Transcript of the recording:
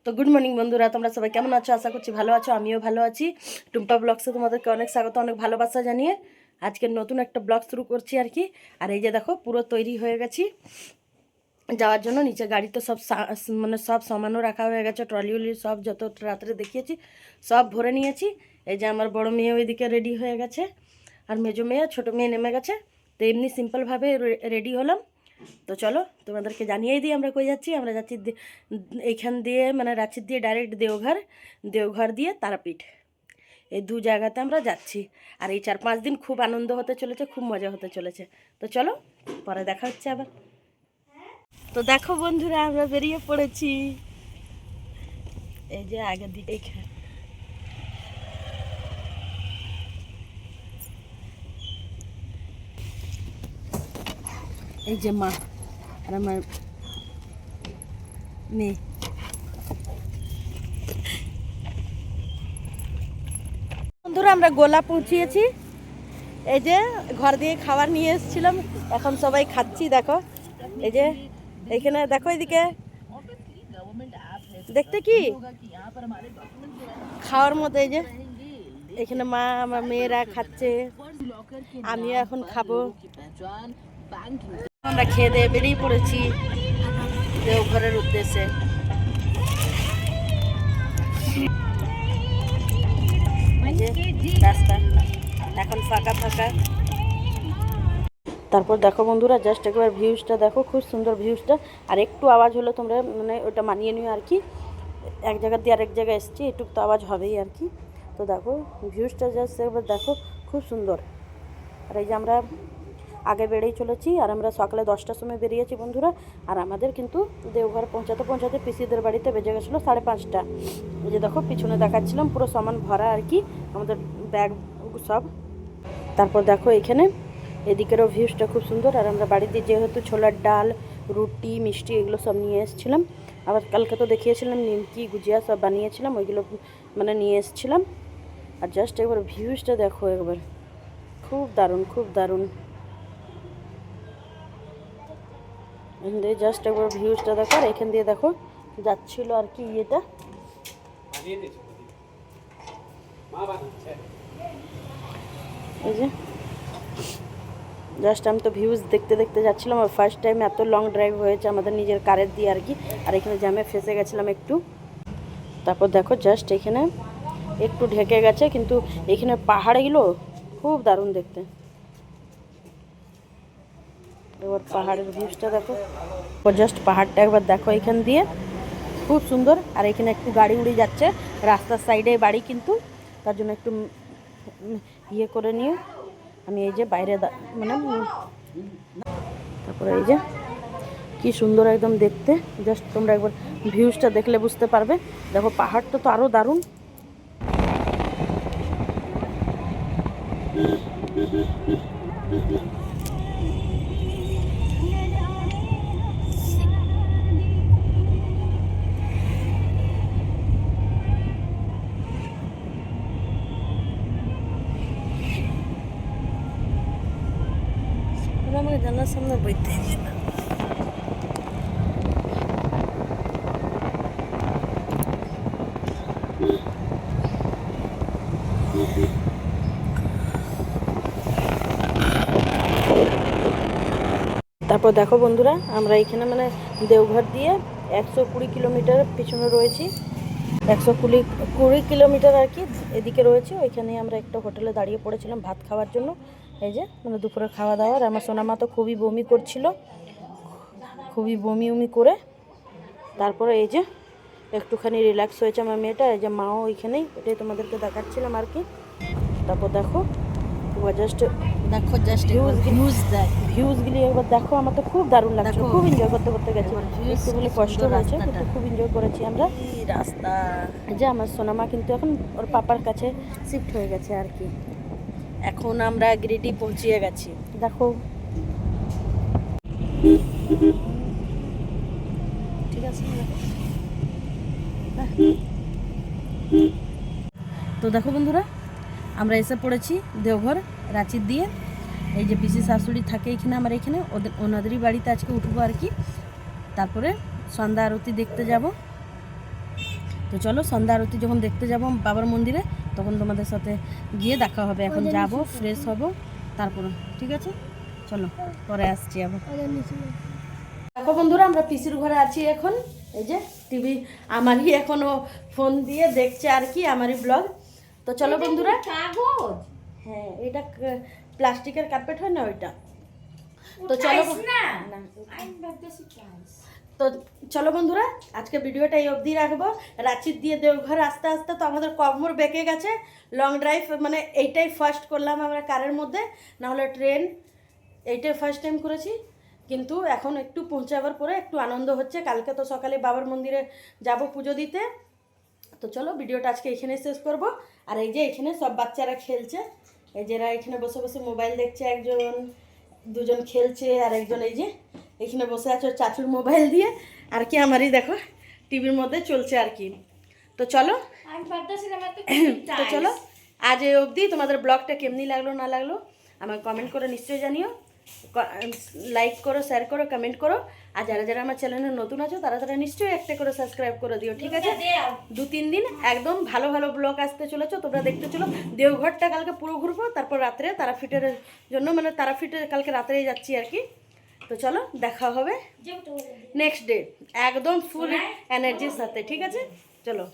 তো good morning বন্ধুরা, তোমরা সবাই কেমন আছো? আশা করছি ভালো আছো। আমিও ভালো আছি। টুম্পা ব্লগসে তোমাদেরকে অনেক স্বাগত, অনেক ভালোবাসা জানিয়ে আজকে নতুন একটা ব্লগ শুরু করছি আর কি। আর এই যে দেখো পুরো তৈরি হয়ে গেছি যাওয়ার জন্য। নিচে গাড়িতে সব মানে সব সামানও রাখা হয়ে গেছে, ট্রলি উলি সব যত রাত্রে দেখিয়েছি সব ভরে নিয়েছি। এই যে আমার বড় মেয়ে ওইদিকে রেডি হয়ে গেছে, আর মেজো মেয়ে ছোটো মেয়ে নেমে গেছে। তো এমনি সিম্পলভাবে রেডি হলাম। তো চলো তোমাদেরকে জানিয়েই দিই আমরা কই যাচ্ছি। আমরা যাচ্ছি এইখান দিয়ে মানে রাঁচির দিয়ে ডাইরেক্ট দেওঘর, দেওঘর দিয়ে তারাপীঠ, এই দু জায়গাতে আমরা যাচ্ছি। আর এই 4-5 দিন খুব আনন্দ হতে চলেছে, খুব মজা হতে চলেছে। তো চলো পরে দেখা হচ্ছে আবার। তো দেখো বন্ধুরা, আমরা বেরিয়ে পড়েছি। এই যে আগের দিকে এই যে মা আর আমার মেয়ে। বন্ধুরা আমরা গোলা পৌঁছিয়েছি। এই যে ঘর দিয়ে খাবার নিয়ে এসেছিলাম, এখন সবাই খাচ্ছি। দেখো এই যে এইখানে দেখো, এইদিকে দেখতে কি খাওয়ার মতো। এই যে এখানে মা আমার মেয়েরা খাচ্ছে, আমিও এখন খাবো। আমরা খেয়ে দিয়ে বেরিয়ে পড়েছি দেওঘরের উদ্দেশ্যে। রাস্তা এখন ফাঁকা ফাঁকা। তারপর দেখো বন্ধুরা, জাস্ট একবার ভিউজটা দেখো, খুব সুন্দর ভিউজটা। আর একটু আওয়াজ হলো তোমরা মানে ওটা মানিয়ে নিও আর কি। এক জায়গা দিয়ে আরেক জায়গায় এসেছি, একটু তো আওয়াজ হবেই আর কি। তো দেখো ভিউজটা জাস্ট একবার দেখো, খুব সুন্দর। আর এই যে আমরা আগে বেরিয়ে চলেছি, আর আমরা সকালে 10টার সময় বেরিয়েছি বন্ধুরা। আর আমাদের কিন্তু দেওঘর পৌঁছাতে পৌঁছাতে পিসিদের বাড়িতে বেজে গেছিলো 5:30। এই যে দেখো পিছনে দেখাচ্ছিলাম পুরো সামান ভরা আর কি, আমাদের ব্যাগ সব। তারপর দেখো এখানে এদিকেরও ভিউজটা খুব সুন্দর। আর আমরা বাড়িতে যেহেতু ছোলার ডাল, রুটি, মিষ্টি এগুলো সব নিয়ে এসেছিলাম। আবার কালকে তো দেখিয়েছিলাম নিমকি, গুজিয়া সব বানিয়েছিলাম, ওইগুলো মানে নিয়ে এসেছিলাম। আর জাস্ট একবার ভিউজটা দেখো একবার, খুব দারুণ, খুব দারুণ। এখান দিয়ে জাস্ট একবার ভিউজটা দেখো। আর এখান দিয়ে দেখো যাচ্ছিল আর কি ইয়েটা, এই যে জাস্ট আমি তো ভিউজ দেখতে দেখতে যাচ্ছিলাম। আর ফার্স্ট টাইম এত লং ড্রাইভ হয়েছে আমাদের নিজের কারের দিয়ে আর কি। আর এখানে জ্যামে ফেসে গেছিলাম একটু। তারপর দেখো জাস্ট এখানে একটু ঢেকে গেছে, কিন্তু এখানে পাহাড়গুলো খুব দারুণ দেখতে। এবার পাহাড়ের ভিউজটা দেখো, জাস্ট পাহাড়টা একবার দেখো এখান দিয়ে, খুব সুন্দর। আর এখানে একটু গাড়ি উড়ে যাচ্ছে, রাস্তার সাইডে বাড়ি কিন্তু, তার জন্য একটু ইয়ে করে নিয়ে আমি এই যে বাইরে মানে তারপরে এই যে কি সুন্দর একদম দেখতে। জাস্ট তোমরা একবার ভিউজটা দেখলে বুঝতে পারবে। দেখো পাহাড়টা তো আরও দারুণ। আমাকে জানার সামনে বইতে তারপর দেখো বন্ধুরা, আমরা এখানে মানে দেওঘর দিয়ে 120 কিলোমিটার পিছনে রয়েছি। 120 কিলোমিটার আর কি এদিকে রয়েছে। ওইখানে আমরা একটা হোটেলে দাঁড়িয়ে পড়েছিলাম ভাত খাওয়ার জন্য। এই যে মানে দুপুরে খাওয়া দাওয়ার। আমার সোনামা তো খুবই বমি করছিল, খুবই বমি উমি করে। তারপরে এই যে একটুখানি রিল্যাক্স হয়েছে আমার মেয়েটা। এই যে মাও ওইখানেই, এটাই তোমাদেরকে দেখাচ্ছিলাম আর কি। তারপর দেখো জাস্ট দেখো, জাস্ট ভিউজগুলি একবার দেখো। আমার তো খুব দারুণ লাগছে, খুব এনজয় করতে করতে গেছি। একটুখানি কষ্ট হয়েছে কিন্তু খুব এনজয় করেছি আমরা। রাস্তা যে আমার সোনামা কিন্তু এখন ওর পাপার কাছে শিফট হয়ে গেছে আর কি। এখন আমরা গিরিডি পৌঁছিয়ে গেছি। দেখো ঠিক আছে। তো দেখো বন্ধুরা, আমরা এসে পড়েছি দেওঘর রাঁচির দিয়ে। এই যে পিসি শাশুড়ি থাকে এখানে আমার, এখানে ওনাদেরই বাড়িতে আজকে উঠবো আর কি। তারপরে সন্ধ্যা আরতি দেখতে যাব। তো চলো সন্ধ্যা আরতি যখন দেখতে যাব বাবার মন্দিরে তখন তোমাদের সাথে গিয়ে দেখা হবে। এখন যাব, ফ্রেশ হব, তারপরে ঠিক আছে চলো পরে আসছি আবার। দেখো বন্ধুরা আমরা পিসির ঘরে আছি এখন। এই যে টিভি আমারই এখনো ফোন দিয়ে দেখছে আর কি, আমারই ব্লগ। তো চলো বন্ধুরা, কাগজ, হ্যাঁ এটা প্লাস্টিকের কার্পেট হয় না ওইটা। তো চলো না না, আমি ভাবতেছি টাইলস। তো চলো বন্ধুরা আজকে ভিডিওটা এই অবধি রাখবো। রাঁচির দিয়ে দেওঘর আস্তে আস্তে তো আমাদের কমর বেঁকে গেছে। লং ড্রাইভ মানে এইটাই ফার্স্ট করলাম আমরা কারের মধ্যে, নাহলে ট্রেন এইটাই ফার্স্ট টাইম করেছি। কিন্তু এখন একটু পৌঁছাবার পরে একটু আনন্দ হচ্ছে। কালকে তো সকালে বাবার মন্দিরে যাব পুজো দিতে। তো চলো ভিডিওটা আজকে এখানে শেষ করব। আর এই যে এখানে সব বাচ্চারা খেলছে, এই যারা এখানে বসে বসে মোবাইল দেখছে, একজন দুজন খেলছে, আর একজন এই যে এখানে বসে আছে ওর চাচুর মোবাইল দিয়ে আর কি, আমারই দেখো টিভির মধ্যে চলছে আর কি। তো চলো আমি ভাবতেছি আমার তো তো চলো আজ এই অবধি। তোমাদের ব্লগটা কেমনি লাগলো না লাগলো আমাকে কমেন্ট করে নিশ্চয়ই জানিও। লাইক করো, শেয়ার করো, কমেন্ট করো। আর যারা যারা আমার চ্যানেলে নতুন আছো তারা তারা নিশ্চয়ই একটা করে সাবস্ক্রাইব করে দিও, ঠিক আছে? 2-3 দিন একদম ভালো ভালো ব্লগ আসতে চলেছো, তোমরা দেখতে চলো। দেওঘরটা কালকে পুরো ঘুরবো, তারপর রাত্রে তারাপীঠের জন্য মানে তারাপীঠে কালকে রাত্রেই যাচ্ছি আর কি। তো চলো দেখা হবে নেক্সট ডে একদম ফুল এনার্জির সাথে, ঠিক আছে? চলো।